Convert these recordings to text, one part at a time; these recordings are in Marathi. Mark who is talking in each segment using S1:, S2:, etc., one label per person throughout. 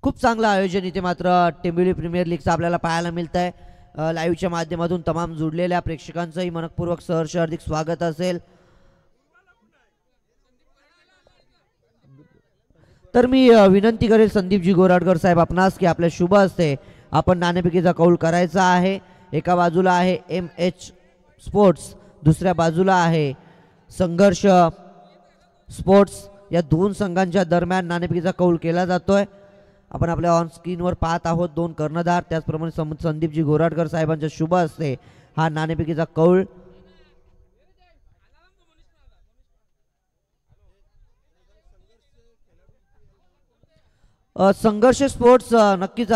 S1: खूप चांगलं आयोजन इथे मात्र टेंबिवली प्रीमियर लीगचं आपल्याला पाहायला मिळत आहे. लाईव्हच्या माध्यमातून तमाम जुडलेल्या प्रेक्षकांचंही मनपूर्वक सहर्ष हार्दिक स्वागत असेल. तर मी विनंती करेल संदीपजी गोराडकर साहेब आपणास की आपल्या शुभ हस्ते आपण नाणेफेकीचा कौल करायचा आहे. एका बाजूला आहे MH स्पोर्ट्स, दुसऱ्या बाजूला आहे संघर्ष स्पोर्ट्स. या दोन संघांच्या दरम्यान नाणेफेकीचा कौल केला जातोय. आपण आपल्या ऑन स्क्रीनवर पाहत आहोत दोन कर्णधार. त्याचप्रमाणे संदीपजी गोराडकर साहेबांच्या शुभ हस्ते हा नाणेफेकीचा कौल. संघर्ष स्पोर्ट्स नक्कीच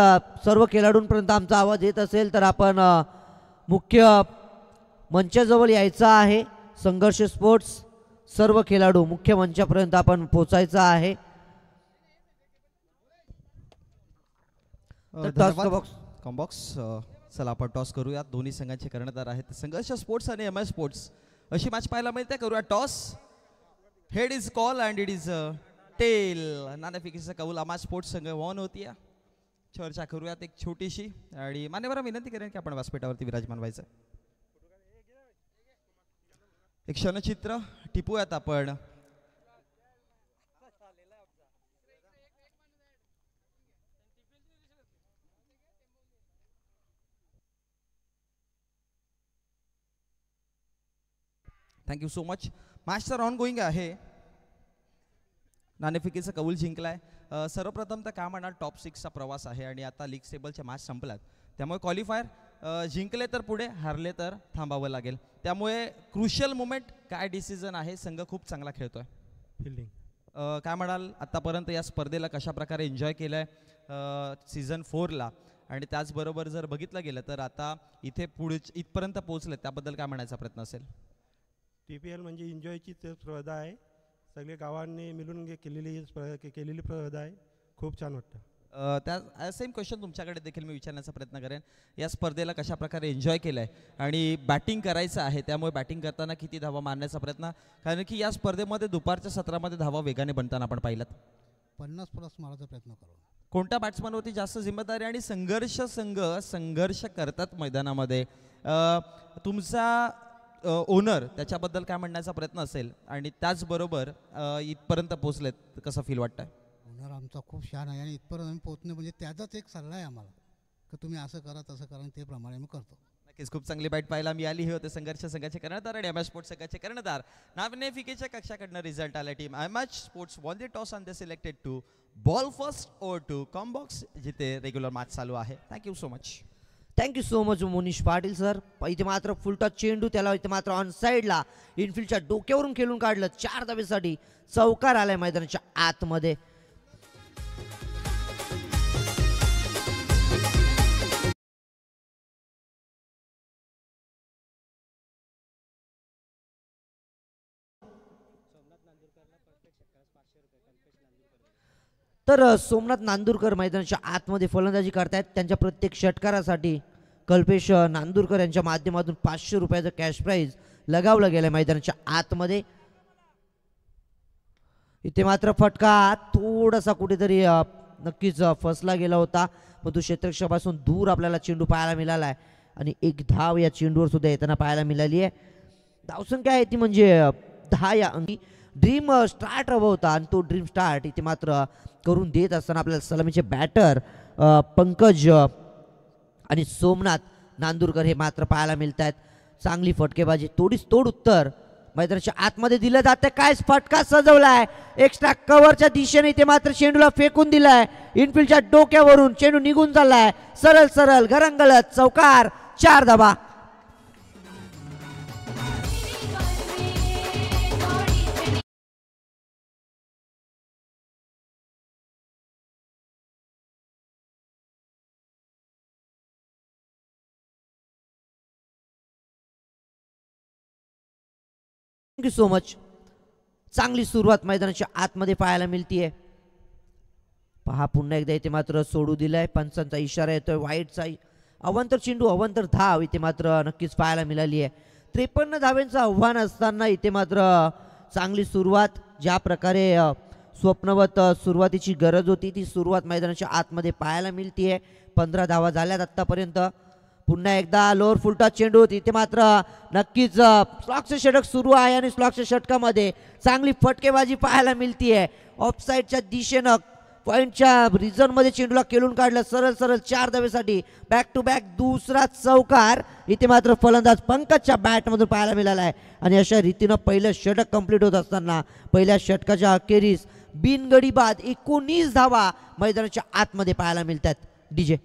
S1: सर्व खेळाडूंपर्यंत आमचा आवाज येत असेल तर आपण मुख्य मंचाजवळ यायचं आहे. संघर्ष स्पोर्ट्स सर्व खेळाडू मुख्य मंचापर्यंत आपण पोहोचायचं आहे.
S2: कॉम्बॉक्स चला आपण टॉस करूया. दोन्ही संघांचे कर्णधार आहेत संघर्ष स्पोर्ट्स आणि MS स्पोर्ट्स. अशी मॅच पाहायला मिळते. करूया toss. Head is call and it is tail. नाणेफेकीचा कौल MS स्पोर्ट्स संघ वॉन होती. चर्चा करूयात एक छोटीशी आणि मान्यवर विनंती करेन की आपण व्यासपीठावरती विराजमान व्हायचं. एक क्षणचित्र टिपूयात आपण. Thank you so much. मॅच तर ऑन गोईंग आहे. नाणेफेकीचा कौल जिंकलाय. सर्वप्रथम तर काय म्हणाल टॉप 6चा प्रवास आहे आणि आता लीग टेबलच्या मॅच संपल्यात. त्यामुळे क्वालिफायर जिंकले तर पुढे, हारले तर थांबावं लागेल. त्यामुळे क्रुशियल मोमेंट काय डिसिजन आहे. संघ खूप चांगला खेळतोय.
S3: फिल्डिंग
S2: काय म्हणाल आतापर्यंत या स्पर्धेला कशा प्रकारे एन्जॉय केलंय सीझन 4ला आणि त्याचबरोबर जर बघितलं गेलं तर आता इथे पुढे इथपर्यंत पोहोचले त्याबद्दल काय म्हणायचा प्रयत्न असेल.
S3: TPL म्हणजे एन्जॉयची स्पर्धा आहे. सगळे गावांनी मिळून केलेली स्पर्धा आहे. खूप छान वाटतं.
S2: त्या सेम क्वेश्चन तुमच्याकडे देखील मी विचारण्याचा प्रयत्न करेन. या स्पर्धेला कशा प्रकारे एन्जॉय केलं आहे आणि बॅटिंग करायचं आहे त्यामुळे बॅटिंग करताना किती धावा मारण्याचा प्रयत्न, कारण की या स्पर्धेमध्ये दुपारच्या सत्रामध्ये धावा वेगाने बनताना आपण पाहिलं
S4: 50+ मारायचा प्रयत्न करू.
S2: कोणत्या बॅट्समनवरती जास्त जिम्मेदारी आणि संघर्ष संघ संघर्ष करतात मैदानामध्ये. तुमचा ओनर त्याच्याबद्दल काय म्हणण्याचा प्रयत्न असेल आणि त्याचबरोबर इथपर्यंत पोहोचलेत कसं फील वाटतंय.
S4: ओनर आमचा खूप छान आहे आणि इथपर्यंत आम्ही पोहोचणे म्हणजे त्याचाच एक सल्ला आहे आम्हाला की तुम्ही असं करा तसं करा आणि त्याप्रमाणे आम्ही करतो.
S2: नक्कीच खूप चांगली बॅट पाहायला मिळाली. हे होते संघर्ष संघाचे कर्णधार आणि MS स्पोर्ट्स संघाचे कर्णधार. नाणेफेकीच्या कक्षाकडनं रिझल्ट आला. Team MS sports won the toss and they selected to bowl first over to com box जिथे रेग्युलर मॅच चालू आहे. Thank you so much.
S1: Thank you so much Monish Patil sir. इथे मात्र फुलटॉस चेंडू त्याला इथे मात्र ऑन साईडला इनफिल्डच्या डोक्यावरून खेळून काढलं. 4 धावेसाठी चौकार आलाय मैदानाच्या आतमध्ये. तर सोमनाथ नांदुरकर मैदानाच्या आतमध्ये फलंदाजी करतायत. त्यांच्या प्रत्येक षटकारासाठी कल्पेश नांदुरकर यांच्या माध्यमातून 500 रुपयाचं कॅश प्राईज लगावलं गेलं मैदानाच्या आतमध्ये. इथे मात्र फटका थोडासा कुठेतरी नक्कीच फसला गेला होता, पण तो क्षेत्ररक्षकापासून दूर आपल्याला चेंडू पाहायला मिळाला आहे आणि एक धाव या चेंडूवर सुद्धा येताना पाहायला मिळाली आहे. धावसंख्या आहे ती म्हणजे 10 या अंकी. ड्रीम स्टार्ट हवा होता आणि तो ड्रीम स्टार्ट इथे मात्र करून देत असताना आपल्याला सलामीचे बॅटर पंकज आणि सोमनाथ नांदुरकर हे मात्र पाहायला मिळत आहेत. चांगली फटकेबाजी, तोडीस तोड उत्तर मैदानाच्या आतमध्ये दिलं जातं. काय फटका सजवलाय एक्स्ट्रा कव्हरच्या दिशेने. इथे मात्र चेंडूला फेकून दिलाय इनफिल्डच्या डोक्यावरून. चेंडू निघून चाललाय सरळ सरळ घरंगळत चौकार. 4 धावा. Thank you so much. चांगली सुरुवात मैदानाच्या आतमध्ये पाहायला मिळतीये. पहा पुन्हा एकदा इथे मात्र सोडू दिलाय. पंचांचा इशारा येतोय वाईटचा. अवांतर चेंडू अवांतर धाव इथे मात्र नक्कीच पाहायला मिळाली आहे. 53 धावांचं आव्हान असताना इथे मात्र चांगली सुरुवात. ज्या प्रकारे स्वप्नवत सुरुवातीची गरज होती ती सुरुवात मैदानाच्या आतमध्ये पाहायला मिळतीये. 15 धावा झाल्यात आतापर्यंत. पुन्हा एकदा लोअर फुलटॉस चेंडू होती ते मात्र नक्कीच स्लॉगचे षटक सुरू आहे आणि स्लॉगच्या षटकामध्ये चांगली फटकेबाजी पाहायला मिळतीये. ऑफसाईडच्या दिशेनं पॉईंटच्या रिझनमध्ये चेंडूला केलून काढलं सरळ सरळ 4 धावेसाठी. बॅक टू बॅक दुसरा चौकार इथे मात्र फलंदाज पंकजच्या बॅटमधून पाहायला मिळाला आहे. आणि अशा रीतीनं पहिलं षटक कंप्लीट होत असताना पहिल्या षटकाच्या अखेरीस बिनगडी बाद 19 धावा मैदानाच्या आतमध्ये पाहायला मिळतात. डीजे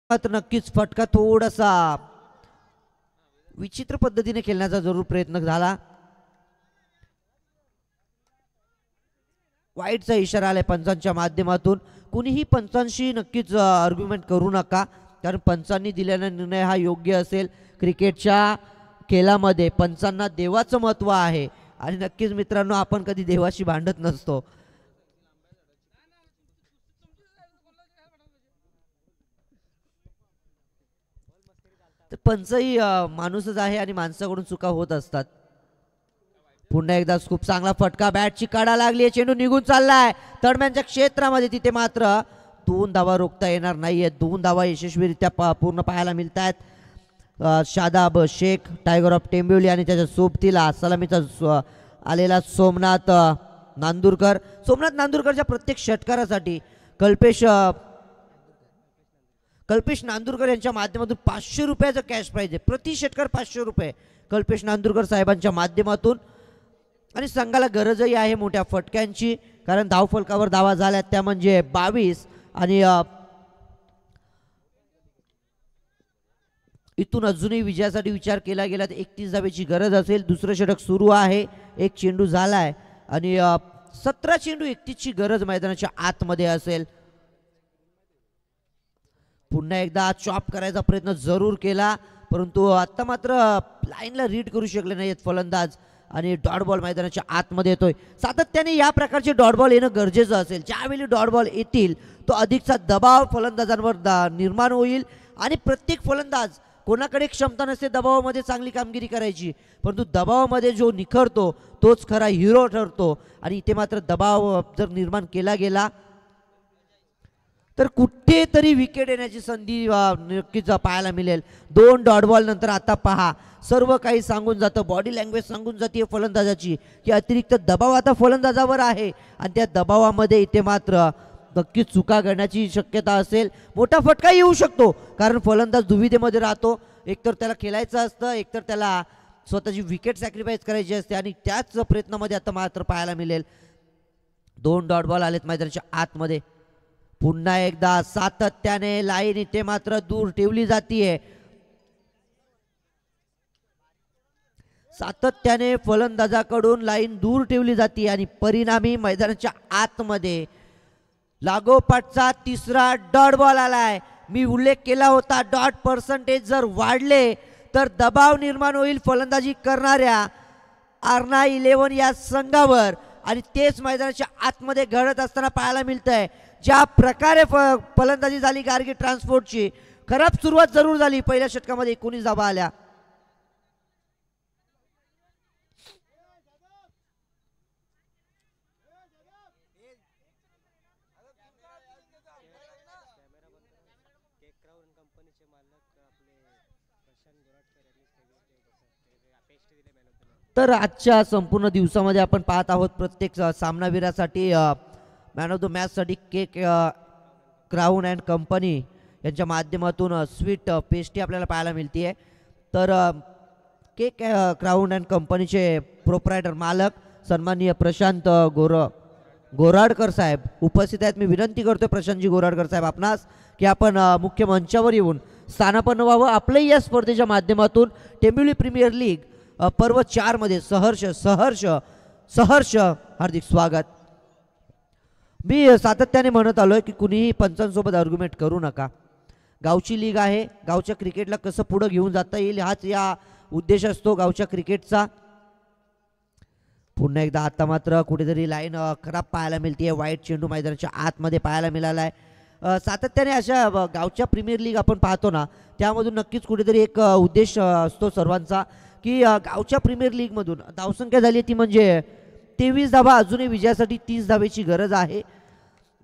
S1: नक्कीच फटका थोडासा विचित्र पद्धतीने खेळण्याचा जरूर प्रयत्न झाला. वाईटचा इशारा आलाय पंचांच्या माध्यमातून. कुणीही पंचांशी नक्कीच आर्ग्युमेंट करू नका कारण पंचांनी दिलेला निर्णय हा योग्य असेल. क्रिकेटच्या खेळामध्ये पंचांना देवाचं महत्त्व आहे आणि नक्कीच मित्रांनो आपण कधी देवाशी भांडत नसतो. तर पंचही माणूसच आहे आणि माणसाकडून चुका होत असतात. पुन्हा एकदा खूप चांगला फटका बॅटची काढा लागली. चेंडू निघून चाललाय तडम्यांच्या क्षेत्रामध्ये. तिथे मात्र 2 धावा रोखता येणार नाहीये. 2 धावा यशस्वीरित्या पूर्ण पाहायला मिळत आहेत. शादाब शेख टायगर ऑफ टेंबिवली आणि त्याच्या सोबतीला सलामीचा आलेला सोमनाथ नांदुरकर. सोमनाथ नांदुरकरच्या प्रत्येक षटकारासाठी कल्पेश नांदुरकर यांच्या माध्यमातून 500 रुपयाचं कॅश प्राईज आहे. प्रति षटकार 500 रुपये कल्पेश नांदुरकर साहेबांच्या माध्यमातून. आणि संघाला गरजही आहे मोठ्या फटक्यांची कारण धावफलकावर धावा झाल्यात त्या म्हणजे 22 आणि इथून अजूनही विजयासाठी विचार केला गेला तर 31 धावेची गरज असेल. दुसरं षटक सुरू आहे. एक चेंडू झालाय आणि 17 चेंडू 31ची गरज मैदानाच्या आतमध्ये असेल. पुन्हा एकदा चॉप करायचा प्रयत्न जरूर केला परंतु आता मात्र लाईनला रीड करू शकले नाहीत फलंदाज आणि डॉट बॉल मैदानाच्या आतमध्ये येतोय. सातत्याने या प्रकारचे डॉट बॉल येणं गरजेचं असेल. ज्यावेळी डॉट बॉल येतील तो अधिकचा दबाव फलंदाजांवर निर्माण होईल आणि प्रत्येक फलंदाज कोणाकडे क्षमता नसते दबावामध्ये चांगली कामगिरी करायची परंतु दबावामध्ये जो निखरतो तोच खरा हिरो ठरतो. आणि इथे मात्र दबाव जर निर्माण केला गेला तर कुठेतरी विकेट येण्याची संधी नक्कीच पाहायला मिळेल. 2 डॉट बॉल नंतर आता पहा सर्व काही सांगून जातं, बॉडी लँग्वेज सांगून जाते फलंदाजाची की अतिरिक्त दबाव आता फलंदाजावर आहे आणि त्या दबावामध्ये इथे मात्र नक्कीच चुका करण्याची शक्यता असेल. मोठा फटका येऊ शकतो कारण फलंदाज दुविधेमध्ये राहतो. एकतर त्याला खेळायचं असतं, एकतर त्याला स्वतःची विकेट सॅक्रिफाईस करायची असते आणि त्याच प्रयत्नामध्ये आता मात्र पाहायला मिळेल. 2 डॉट बॉल आलेत मैदानाच्या आतमध्ये. पुन्हा एकदा सातत्याने लाईन इथे मात्र दूर ठेवली जातीये. सातत्याने फलंदाजाकडून लाईन दूर ठेवली जाते आणि परिणामी मैदानाच्या आतमध्ये लागोपाठचा तिसरा डॉट बॉल आलाय. मी उल्लेख केला होता डॉट पर्सेंटेज जर वाढले तर दबाव निर्माण होईल फलंदाजी करणाऱ्या आर्ना 11 या संघावर आणि तेच मैदानाच्या आतमध्ये घडत असताना पाहायला मिळतंय. ज्या प्रकारे फलंदाजी झाली गार्गी ट्रान्सपोर्टची, खराब सुरुवात जरूर झाली. पहिल्या षटकामध्ये 19 धावा आल्या. तर आजच्या संपूर्ण दिवसामध्ये आपण पाहत आहोत प्रत्येक सामनावीरासाठी मॅन ऑफ द मॅचसाठी केक क्राऊन अँड कंपनी यांच्या माध्यमातून स्वीट पेस्ट्री आपल्याला पाहायला मिळते. तर केक क्राऊन अँड कंपनीचे प्रोप्रायटर मालक सन्माननीय प्रशांत गोराडकर साहेब उपस्थित आहेत. मी विनंती करतोय प्रशांतजी गोराडकर साहेब आपणास की आपण मुख्य मंचावर येऊन स्थानापन्न व्हावं. आपलंही या स्पर्धेच्या माध्यमातून टेंबिवली प्रीमियर लीग पर्व 4 मध्ये सहर्ष सहर्ष सहर्ष हार्दिक स्वागत. मी सातत्याने म्हणत आलोय की कुणीही पंचांसोबत आर्ग्युमेंट करू नका. गावची लीग आहे, गावच्या क्रिकेटला कसं पुढे घेऊन जाता येईल हाच या उद्देश असतो गावच्या क्रिकेटचा. पुन्हा एकदा आता मात्र कुठेतरी लाईन खराब पाहायला मिळते. वाईट चेंडू मैदानाच्या आतमध्ये पाहायला मिळाला आहे. सातत्याने अशा गावच्या प्रीमियर लीग आपण पाहतो ना, त्यामधून नक्कीच कुठेतरी एक उद्देश असतो सर्वांचा की गावच्या प्रीमियर लीगमधून धावसंख्या झाली ती म्हणजे 23 धावा. अजूनही विजयासाठी 30 धावेची गरज आहे.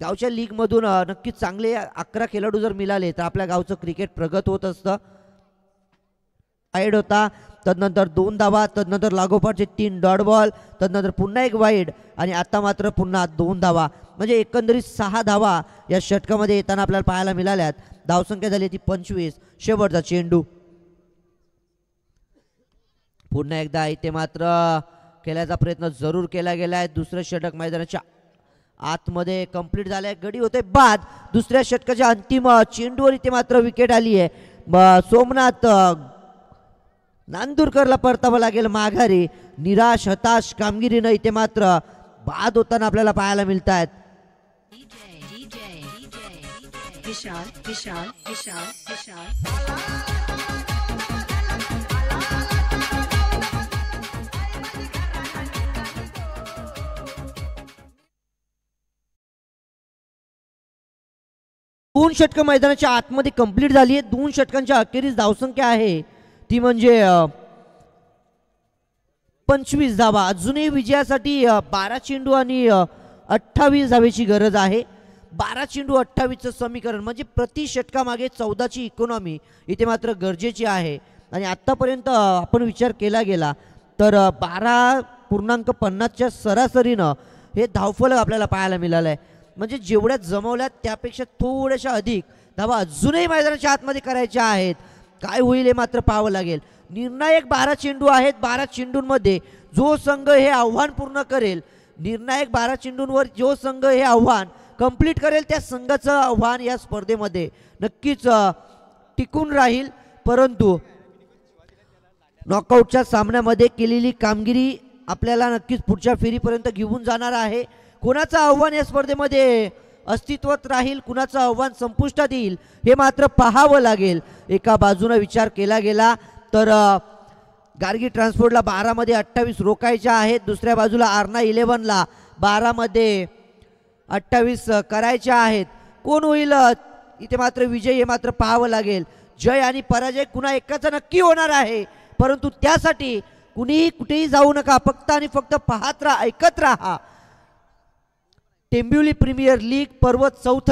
S1: गावच्या लीगमधून नक्कीच चांगले 11 खेळाडू जर मिळाले तर आपल्या गावचं क्रिकेट प्रगत होत असतं. वाईड होता, तदनंतर 2 धावा, तदनंतर लागोपाठचे 3 डॉट बॉल, तदनंतर पुन्हा एक वाईड आणि आता मात्र पुन्हा 2 धावा. म्हणजे एकंदरीत 6 धावा या षटकामध्ये येताना आपल्याला पाहायला मिळाल्यात. धावसंख्या झाली ती 25. शेवटचा चेंडू पुन्हा एकदा इथे मात्र खेळायचा प्रयत्न जरूर केला गेलाय. दुसरं षटक मैदानाच्या आतमध्ये कंप्लीट झालंय. गडी होते बाद. दुसऱ्या षटकाच्या अंतिम चेंडूवर इथे मात्र विकेट आली आहे. सोमनाथ नांदुरकरला परतावं लागेल माघारी. निराश हताश कामगिरीनं इथे मात्र बाद होताना आपल्याला पाहायला मिळत आहेत. दोन षटकं मैदानाच्या आतमध्ये कंप्लीट झाली आहे. 2 षटकांच्या अखेरीस धावसंख्या आहे ती म्हणजे 25 धावा. अजूनही विजयासाठी 12 चेंडू आणि 28 धावेची गरज आहे. 12 चेंडू 28चं समीकरण म्हणजे प्रति षटकामागे 14ची इकॉनॉमी इथे मात्र गरजेची आहे. आणि आत्तापर्यंत आपण विचार केला गेला तर 12.50च्या सरासरीनं हे धावफलक आपल्याला पाहायला मिळालं आहे. म्हणजे जेवढ्या जमवल्यात त्यापेक्षा थोड्याशा अधिक धावा अजूनही मैदानाच्या आतमध्ये करायच्या आहेत. काय होईल हे मात्र पाहावं लागेल. निर्णायक 12 चेंडू आहेत. 12 चेंडूंमध्ये जो संघ हे आव्हान पूर्ण करेल, निर्णायक 12 चेंडूंवर जो संघ हे आव्हान कंप्लीट करेल त्या संघाचं आव्हान या स्पर्धेमध्ये नक्कीच टिकून राहील. परंतु नॉकआउटच्या सामन्यामध्ये केलेली कामगिरी आपल्याला नक्कीच पुढच्या फेरीपर्यंत घेऊन जाणार आहे. कुणाचं आव्हान या स्पर्धेमध्ये अस्तित्वात राहील, कुणाचं आव्हान संपुष्टात येईल हे मात्र पाहावं लागेल. एका बाजूने विचार केला गेला तर गार्गी ट्रान्सपोर्टला 12 मध्ये 28 रोखायच्या आहेत. दुसऱ्या बाजूला आर्ना 11ला 12 मध्ये 28 करायच्या आहेत. कोण होईल इथे मात्र विजय हे मात्र पाहावं लागेल. जय आणि पराजय कुणा एकाचा नक्की होणार आहे. परंतु त्यासाठी कुणीही कुठेही जाऊ नका. फक्त आणि फक्त पाहत राहा, ऐकत राहा. टेंबिवली प्रीमियर लीग पर्व 4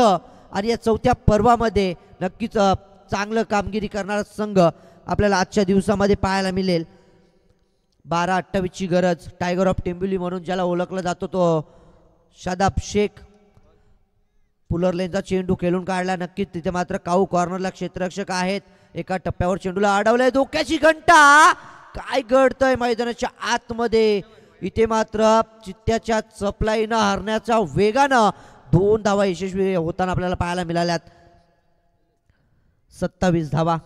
S1: आणि या चौथ्या पर्वामध्ये नक्कीच चांगलं कामगिरी करणारा संघ आपल्याला आजच्या दिवसामध्ये पाहायला मिळेल. 12-28ची गरज, टायगर ऑफ टेंबिवली म्हणून ज्याला ओळखला जातो तो शादाब शेख. पुलर लेनचा चेंडू खेळून काढला. नक्कीच तिथे मात्र काऊ कॉर्नरला क्षेत्ररक्षक आहेत. एका टप्प्यावर चेंडूला अडवलंय. धोक्याची घंटा. काय घडतंय मैदानाच्या आतमध्ये. इथे मात्र चित्त्याच्या चपलाईनं हरण्याच्या वेगानं 2 धावा यशस्वी होताना आपल्याला पाहायला मिळाल्यात. 27 धावा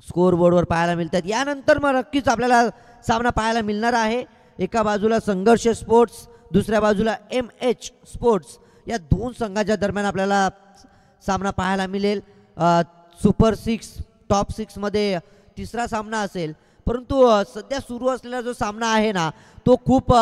S1: स्कोर बोर्डवर पाहायला मिळतात. यानंतर मग नक्कीच आपल्याला सामना पाहायला मिळणार आहे. एका बाजूला संघर्ष स्पोर्ट्स, दुसऱ्या बाजूला MH स्पोर्ट्स. या 2 संघाच्या दरम्यान आपल्याला सामना पाहायला मिळेल. सुपर 6 टॉप 6 मध्ये तिसरा सामना असेल. परंतु सध्या सुरू असलेला जो सामना आहे ना तो खूप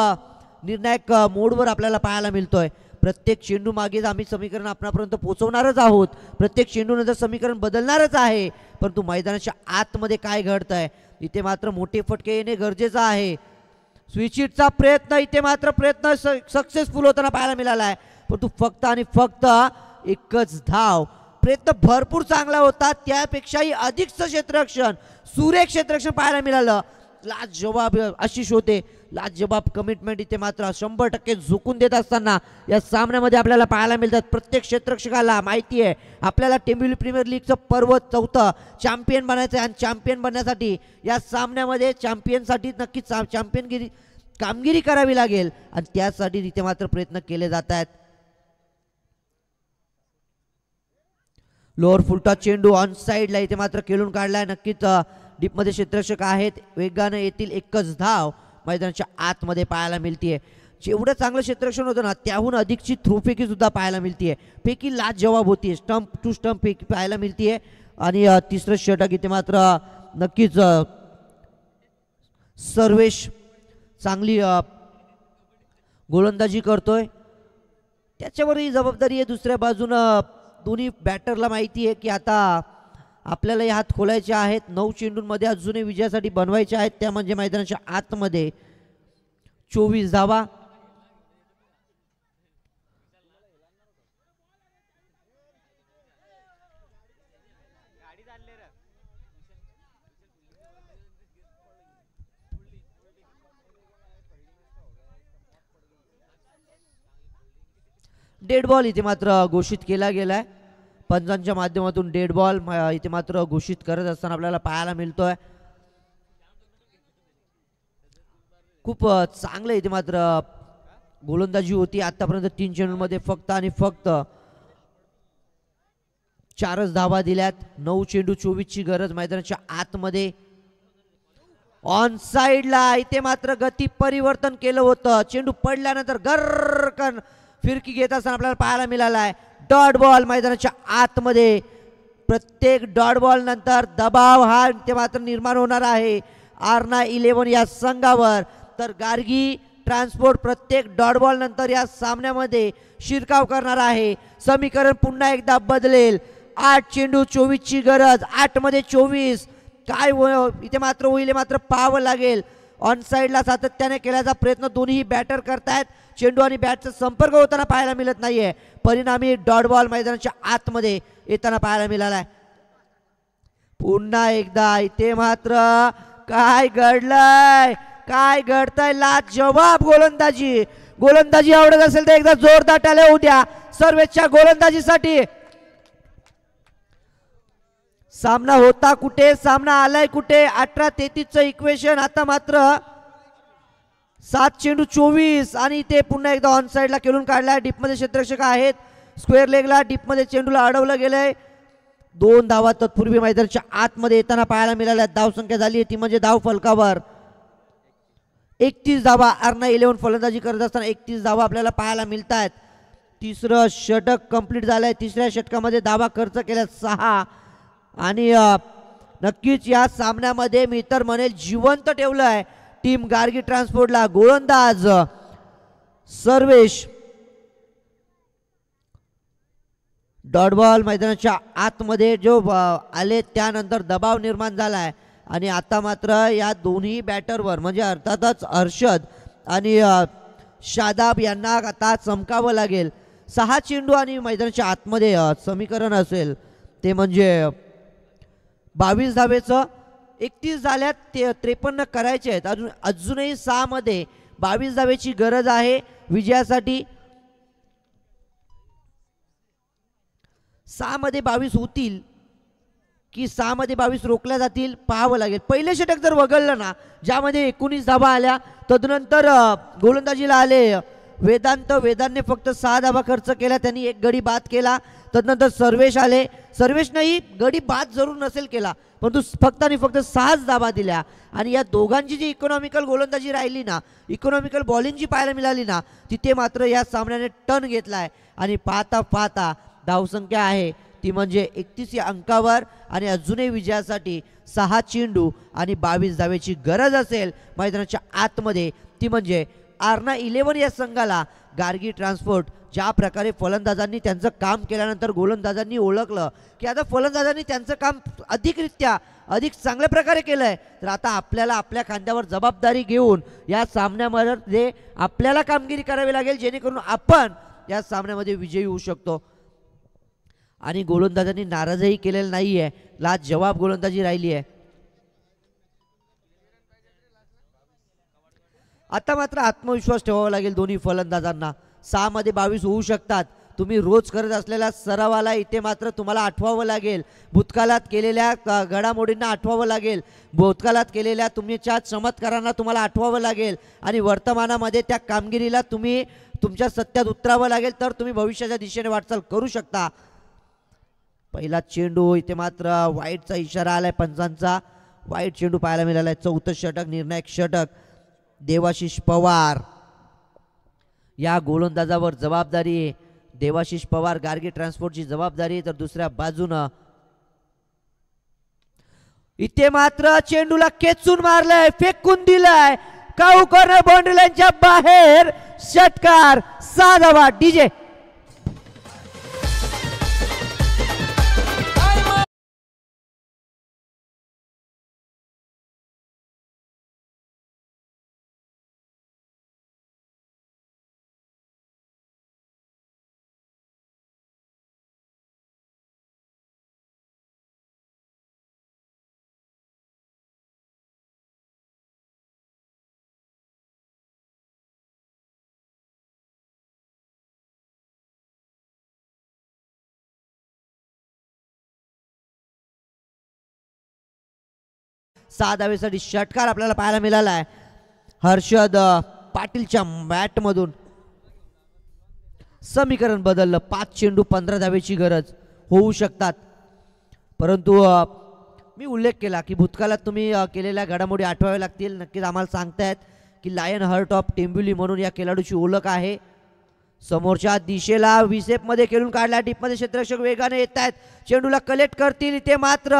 S1: निर्णायक मोडवर आपल्याला पाहायला मिळतोय. प्रत्येक चेंडू मागे आम्ही समीकरण आपणापर्यंत पोहोचवणारच आहोत. प्रत्येक चेंडूनंतर समीकरण बदलणारच आहे. परंतु मैदानाच्या आतमध्ये काय घडतंय इथे मात्र मोठे फटके येणे गरजेचं आहे. स्विचिटचा प्रयत्न इथे मात्र प्रयत्न सक्सेसफुल होताना पाहायला मिळाला आहे. परंतु फक्त आणि फक्त एकच धाव. प्रयत्न भरपूर चांगला होता. त्यापेक्षाही अधिकचं क्षेत्ररक्षण, सुरेख क्षेत्ररक्षण पाहायला मिळालं. लाजवाब आशिष होते. लाजवाब कमिटमेंट इथे मात्र 100% झुकून देत असताना या सामन्यामध्ये आपल्याला पाहायला मिळतात. प्रत्येक क्षेत्ररक्षकाला माहिती आहे आपल्याला टेंबिवली प्रीमियर लीगचं पर्व 4थं चॅम्पियन बनायचं आहे. आणि चॅम्पियन बनण्यासाठी या सामन्यामध्ये चॅम्पियनसाठी नक्कीच चॅम्पियनगिरी कामगिरी करावी लागेल. आणि त्यासाठी इथे मात्र प्रयत्न केले जात आहेत. लोअर फुलटॉस चेंडू ऑन साईडला इथे मात्र खेळून काढलाय. नक्कीच डीपमध्ये क्षेत्ररक्षक आहेत. वेगानं येतील एकच धाव मैदानाच्या आतमध्ये पाहायला मिळतीये. जेवढं चांगलं क्षेत्ररक्षण होतं ना त्याहून अधिकची थ्रोफेकी सुद्धा पाहायला मिळतीये. फेकी लाजवाब होतीये. स्टंप टू स्टंप फेकी पाहायला मिळतीये. आणि तिसरं षटक इथे मात्र नक्कीच सर्वेश चांगली गोलंदाजी करतोय. त्याच्यावरही जबाबदारी आहे. दुसऱ्या बाजूनं दोन्ही बॅटरला माहिती आहे की आता आपल्याला हात खोलायचे आहेत. 9 चेंडूंमध्ये अजूनही विजयासाठी बनवायचे आहेत. त्या म्हणजे मैदानाच्या आतमध्ये 24 धावा. डेड बॉल इथे मात्र घोषित केला गेलाय. पंचांच्या माध्यमातून डेड बॉल इथे मात्र घोषित करत असताना आपल्याला पाहायला मिळतोय. खूप चांगलं इथे मात्र गोलंदाजी होती. आतापर्यंत 3 चेंडूंमध्ये फक्त आणि फक्त 4च धावा दिल्यात. 9 चेंडू 24ची गरज मैदानाच्या आतमध्ये. ऑन साइडला इथे मात्र गती परिवर्तन केलं होतं. चेंडू पडल्यानंतर गर्रकन फिरकी घेत असताना आपल्याला पाहायला मिळाला आहे. डॉट बॉल मैदानाच्या आतमध्ये. प्रत्येक डॉट बॉल नंतर दबाव हा इथे मात्र निर्माण होणार आहे आर्ना 11 या संघावर. तर गार्गी ट्रान्सपोर्ट प्रत्येक डॉट बॉल नंतर या सामन्यामध्ये शिरकाव करणार आहे. समीकरण पुन्हा एकदा बदलेल. 8 चेंडू 24ची गरज. 8 मध्ये 24 काय इथे मात्र होईल मात्र पाहावं लागेल. ऑन साइडला सातत्याने केल्याचा प्रयत्न दोन्ही बॅटर करतायत. चेंडू आणि बॅटचा संपर्क होताना पाहायला मिळत नाहीये. परिणामी डॉट बॉल मैदानाच्या आतमध्ये येताना पाहायला मिळालाय. पुन्हा एकदा इथे मात्र काय घडलंय, काय घडतंय. लाजवाब गोलंदाजी. गोलंदाजी आवडत असेल तर एकदा जोरदार टाळ्या होऊ द्या सर्वेच्या गोलंदाजीसाठी. सामना होता कुठे, सामना आलाय कुठे. 18-33चं इक्वेशन. आता मात्र 7 चेंडू 24 आणि इथे पुन्हा एकदा ऑन साइडला खेळून काढलाय. डीपमध्ये क्षेत्ररक्षक आहेत. स्क्वेअर लेगला डीपमध्ये चेंडूला अडवलं गेलंय. 2 धावा तत्पूर्वी मैदानाच्या आतमध्ये येताना पाहायला मिळाल्या. धावसंख्या झाली आहे ती म्हणजे धाव फलकावर 31 धावा. आर्ना 11 फलंदाजी करत असताना 31 धावा आपल्याला पाहायला मिळत आहेत. तिसरं षटक कंप्लीट झालंय. तिसऱ्या षटकामध्ये धावा खर्च केल्या 6 आणि नक्कीच या सामन्यामध्ये मी तर म्हणेल जिवंत ठेवलंय टीम गार्गी ट्रान्सपोर्टला. गोलंदाज सर्वेश. डॉट बॉल मैदानाच्या आतमध्ये जो आले त्यानंतर दबाव निर्माण झालाय आणि आता मात्र या दोन्ही बॅटरवर म्हणजे अर्थातच हर्षद आणि शादाब यांना आता चमकावं लागेल. 6 चेंडू आणि मैदानाच्या आतमध्ये समीकरण असेल ते म्हणजे 22 धावेचं. 31 झाल्यात, ते 53 करायचे आहेत. अजूनही 6 मध्ये 22 धावेची गरज आहे विजयासाठी. 6 मध्ये 22 होतील की 6 मध्ये 22 रोखल्या जातील पाहावं लागेल. पहिले षटक जर वगळलं ना, ज्यामध्ये 19 धावा आल्या, तदनंतर गोलंदाजीला आले वेदांतने फक्त 6 धावा खर्च केला, त्यांनी एक गडी बाद केला. तदनंतर सर्वेश आले, सर्वेशनेही गडी बाद जरूर नसेल केला, परंतु फक्त आणि फक्त 6 धावा दिल्या. आणि या दोघांची जी इकॉनॉमिकल गोलंदाजी राहिली ना, इकॉनॉमिकल बॉलिंग जी पाहायला मिळाली ना, तिथे मात्र या सामन्याने टर्न घेतलाय. आणि पाहता पाहता धावसंख्या आहे ती म्हणजे 31 या अंकावर. आणि अजूनही विजयासाठी 6 चेंडू आणि 22 धावेची गरज असेल मैदानाच्या आतमध्ये, ती म्हणजे आर्ना 11 या संघाला. गार्गी ट्रान्सपोर्ट ज्या प्रकारे फलंदाजांनी त्यांचं काम केल्यानंतर गोलंदाजांनी ओळखलं की आता फलंदाजांनी त्यांचं काम अधिक चांगल्या प्रकारे केलं आहे, तर आता आपल्याला आपल्या खांद्यावर जबाबदारी घेऊन या सामन्यामध्ये आपल्याला कामगिरी करावी लागेल, जेणेकरून आपण या सामन्यामध्ये विजयी होऊ शकतो. आणि गोलंदाजांनी नाराजही केलेलं नाही आहे, लाजवाब गोलंदाजी राहिली आहे. आता मात्र आत्मविश्वास ठेवावा लागेल दोन्ही फलंदाजांना. 6 मध्ये 22 होऊ शकतात. तुम्ही रोज करत असलेल्या सरावाला इथे मात्र तुम्हाला आठवावं लागेल. भूतकाळात केलेल्या घडामोडींना आठवावं लागेल. भूतकाळात केलेल्या तुमच्या चमत्कारांना तुम्हाला आठवावं लागेल. आणि वर्तमानामध्ये त्या कामगिरीला तुम्ही तुमच्या सत्यात उतरावं लागेल, तर तुम्ही भविष्याच्या दिशेने वाटचाल करू शकता. पहिला चेंडू, इथे मात्र वाईटचा इशारा आलाय पंचांचा. वाईट चेंडू पाहायला मिळाला आहे. 4थं षटक, निर्णायक षटक. देवाशिष पवार या गोलंदाजावर जबाबदारी आहे. देवाशिष पवार, गार्गी ट्रान्सपोर्टची जबाबदारी आहे. तर दुसऱ्या बाजूनं इथे मात्र चेंडूला खेचून मारलाय, फेकून दिलाय. काऊ कॉर्नर बाउंड्री लाईनच्या बाहेर. षटकार, 6 धावा. डीजे सहा धावेसाठी षटकार आपल्याला पाहायला मिळाला आहे. हर्षद पाटीलच्या बॅटमधून समीकरण बदललं. 5 चेंडू 15 धावेची गरज होऊ शकतात. परंतु मी उल्लेख केला की भूतकाळात तुम्ही केलेल्या घडामोडी आठवाव्या लागतील. नक्कीच आम्हाला सांगतायत की लायन हार्ट ऑफ टेंबिवली म्हणून या खेळाडूची ओळख आहे. समोरच्या दिशेला विसेपमध्ये खेळून काढला. टीपमध्ये क्षेत्ररक्षक वेगाने येत आहेत, चेंडूला कलेक्ट करतील. इथे मात्र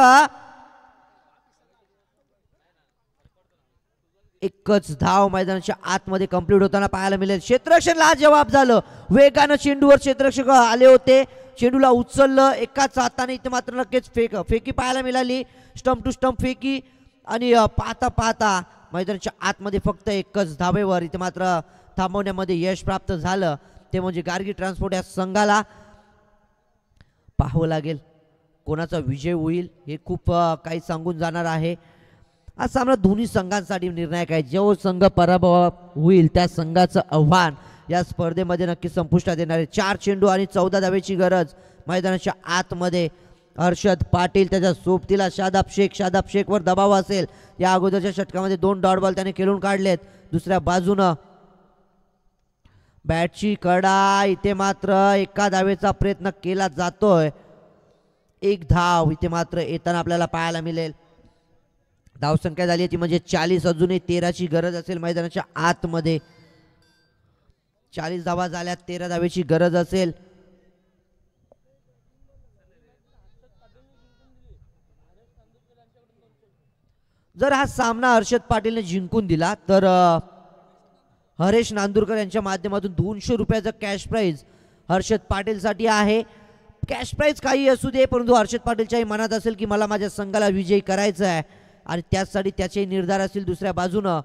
S1: एकच धाव मैदानाच्या आतमध्ये कंप्लीट होताना पाहायला मिळेल. क्षेत्ररक्षणला जवाब झालं. वेगानं चेंडूवर क्षेत्ररक्षक आले होते, चेंडूला उचललं एकाच हाताने. इथे मात्र नक्कीच फेकी पाहायला मिळाली. स्टंप टू स्टंप फेकी. आणि पाहता पाहता मैदानाच्या आतमध्ये फक्त एकच धावेवर इथे मात्र थांबवण्यामध्ये यश प्राप्त झालं. ते म्हणजे गार्गी ट्रान्सपोर्ट या संघाला. पाहावं लागेल कोणाचा विजय होईल, हे खूप काही सांगून जाणार आहे. हा सामना दोन्ही संघांसाठी निर्णायक आहे. जो संघ पराभव होईल त्या संघाचं आव्हान या स्पर्धेमध्ये नक्की संपुष्टात येणार आहे. 4 चेंडू आणि 14 धावेची गरज मैदानाच्या आतमध्ये. हर्षद पाटील त्याच्या सोबतीला शादाब शेखवर दबाव असेल. या अगोदरच्या षटकामध्ये 2 डॉट बॉल त्याने खेळून काढलेत. दुसऱ्या बाजूनं बॅटची कडा. इथे मात्र एका धावेचा प्रयत्न केला जातोय. 1 धाव इथे मात्र येताना आपल्याला पाहायला मिळेल. धावसंख्या झाली ती म्हणजे 40. अजूनही 13ची गरज असेल मैदानाच्या आतमध्ये. 40 धावा झाल्या, 13 धावेची गरज असेल. जर हा सामना हर्षद पाटीलने जिंकून दिला तर हरेश नांदुरकर यांच्या माध्यमातून 200 रुपयाचं कॅश प्राइज हर्षद पाटीलसाठी आहे. कॅश प्राइज काही असू दे, परंतु हर्षद पाटीलच्याही मनात असेल की मला माझ्या संघाला विजयी करायचं आहे आणि त्यासाठी त्याचे निर्धार असतील. दुसऱ्या बाजूनं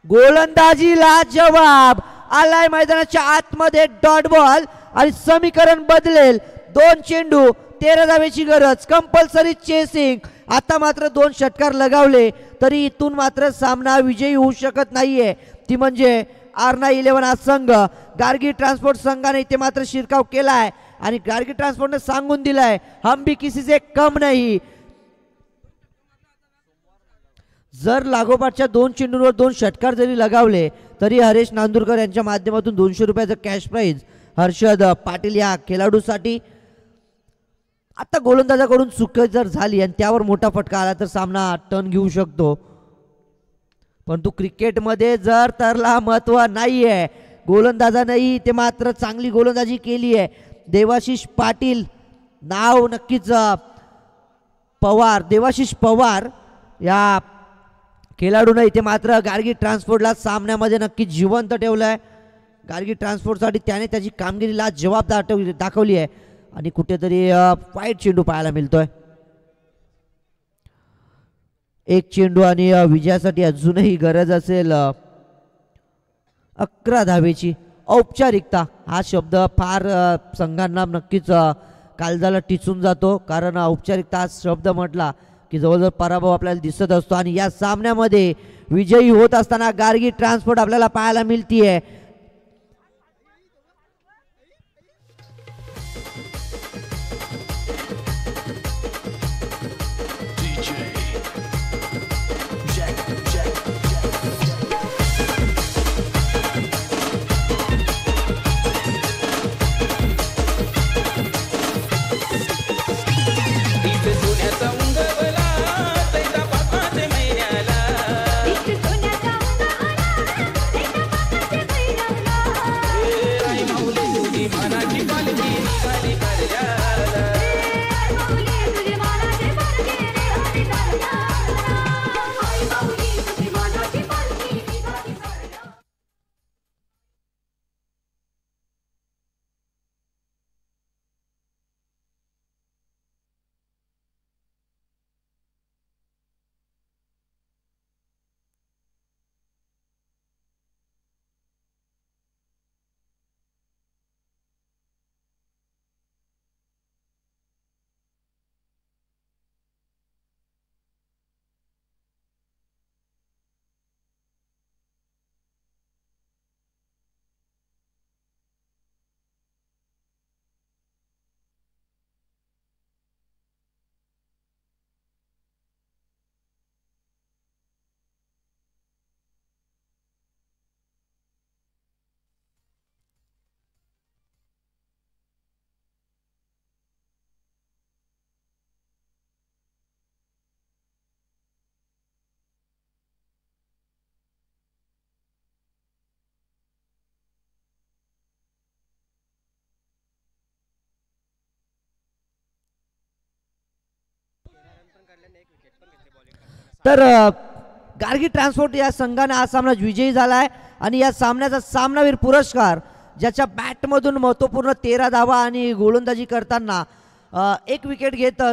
S1: गोलंदाजीला जवाब आलाय मैदानाच्या आतमध्ये. डॉट बॉल आणि समीकरण बदलेल. 2 चेंडू 13 धावेची गरज, कंपल्सरी चेसिंग. आता मात्र 2 षटकार लगावले तरी इथून मात्र सामना विजयी होऊ शकत नाहीये, ती म्हणजे R911 हा संघ. गार्गी ट्रान्सपोर्ट संघाने इथे मात्र शिरकाव केलाय आणि गार्गी ट्रान्सपोर्टने सांगून दिलाय हम भी किसी से कम नाही. जर लागोपाठच्या 2 चेंडूंवर 2 षटकार जरी लगावले तरी हरेश नांदुरकर यांच्या माध्यमातून 200 रुपयाचं कॅश प्राइज हर्षद पाटील या खेळाडूसाठी. आता गोलंदाजाकडून चूक जर झाली आणि त्यावर मोठा फटका आला तर सामना टर्न घेऊ शकतो, परंतु क्रिकेटमध्ये जर तरला महत्व नाहीये. गोलंदाजानेही ते मात्र चांगली गोलंदाजी केली आहे. देवाशिष पाटील नाव नक्कीच पवार, देवाशिष पवार या खेळाडूने इथे मात्र गार्गी ट्रान्सपोर्टला सामन्यामध्ये नक्की जिवंत ठेवलंय. गार्गी ट्रान्सपोर्टसाठी त्याने त्याची कामगिरी लाजवाब दाखवली आहे आणि कुठेतरी वाईट चेंडू पाहायला मिळतोय. 1 चेंडू आणि विजयासाठी अजूनही गरज असेल 11 धावेची. औपचारिकता हा शब्द फार संघांना नक्कीच काळजाला टिचून जातो, कारण औपचारिकता हा शब्द म्हटला की जवळजवळ पराभव आपल्याला दिसत असतो आणि या सामन्यामध्ये विजयी होत असताना गार्गी ट्रान्सपोर्ट आपल्याला पाहायला मिळतीये. तर गार्गी ट्रान्सपोर्ट या संघाने हा सामना विजयी झाला आहे आणि या सामन्याचा सामनावीर पुरस्कार ज्याच्या बॅटमधून महत्त्वपूर्ण 13 धावा आणि गोलंदाजी करताना 1 विकेट घेत